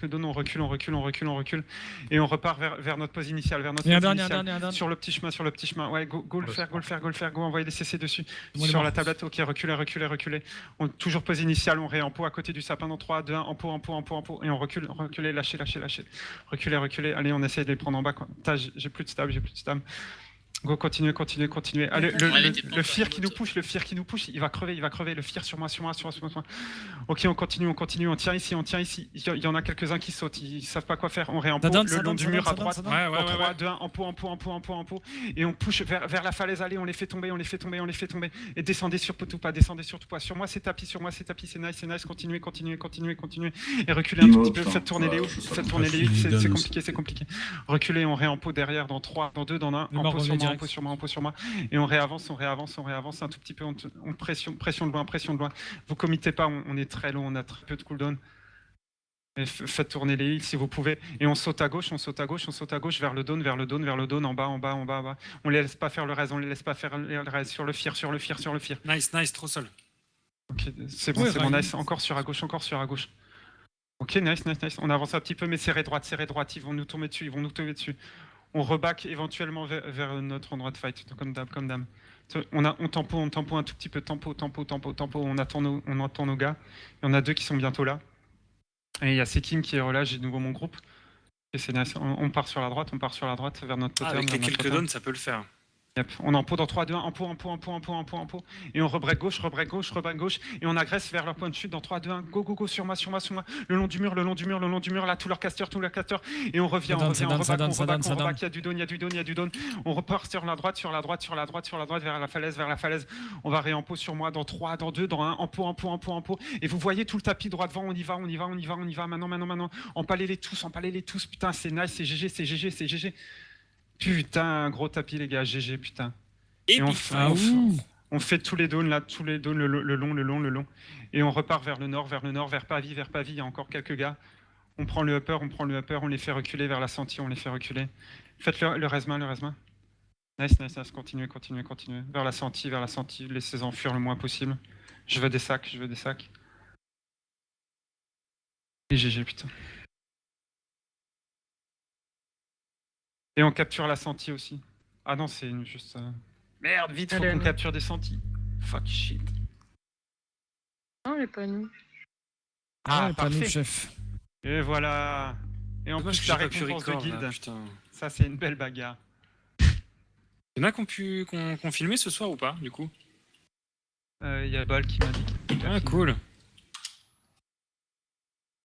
le Dawn, on recule. Et on repart vers notre pose initiale. Il y a un dernier. Sur le petit chemin. Ouais, go le faire, go envoyer des CC dessus. Moi, Sur le la mort. tablette, ok, reculez. On, toujours pose initiale, on réempo à côté du sapin dans 3, 2, 1, empo. Et on recule, lâchez. Reculez. Allez, on essaie de les prendre en bas. Quoi. J'ai plus de stab. Go, continuez. Allez, le fear qui nous push, il va crever. Le fear sur moi. Ok, on continue, on tient ici. Il y en a quelques-uns qui sautent, ils savent pas quoi faire. On réempo le long du mur à droite. En 3, 2, 1, empo. Et on push vers la falaise. Allez, on les fait tomber. Et descendez surtout pas. Sur moi, c'est tapis, c'est nice. Continuez. Et reculez un tout petit peu, faites tourner les hooks. C'est compliqué. Reculez, on réempo derrière dans 3, dans 2, dans 1. Empo sur moi. Et on réavance un tout petit peu. On pression de loin. Vous committez pas, on est très low, on a très peu de cooldown. Et faites tourner les heals si vous pouvez. Et on saute à gauche vers le Dawn, en bas. On les laisse pas faire le reste, sur le fear. Nice, trop seul. Ok, c'est bon, nice. Encore sur à gauche. Ok, nice. On avance un petit peu, mais serrez droite. Ils vont nous tomber dessus. On reback éventuellement vers notre endroit de fight, comme d'hab. On tempo un tout petit peu, tempo. On attend nos gars. Il y en a 2 qui sont bientôt là. Et il y a Sekim qui est relâche, j'ai de nouveau mon groupe. Et c'est nice. On part sur la droite vers notre totem. Avec les quelques downs, ça peut le faire. Yep. On empo dans 3, 2, 1, empo. Et on rebreak gauche. Et on agresse vers leur point de chute dans 3, 2, 1. Go, sur moi. Le long du mur. Là, tous leurs casteurs. Et on revient. On reback. Il y a du dawn. On repart sur la droite, vers la falaise. On va réempo sur moi dans 3, dans 2, dans 1. Empo. Et vous voyez tout le tapis droit devant. On y va. Maintenant. Empalez-les tous. Putain, c'est nice, c'est GG. Putain, gros tapis les gars, GG putain. Et on fait tous les dawns là, le long. Et on repart vers le nord, vers Pavie, il y a encore quelques gars. On prend le upper, on les fait reculer vers la sentier, Faites le resma. Nice, continuez. Vers la sentier, laissez-les enfuir le moins possible. Je veux des sacs. Et GG putain. Et on capture la sentier aussi. Ah non, c'est juste... Merde, vite, faut qu'on capture des sentiers. Fuck shit. Non, mais pas nous. Ah, pas nous, parfait. chef. Et voilà. Et en plus, la récompense de guilde. Ça, c'est une belle bagarre. Il y en a qu'on filmé ce soir ou pas, du coup? Il y a Bal qui m'a dit. Ah, cool.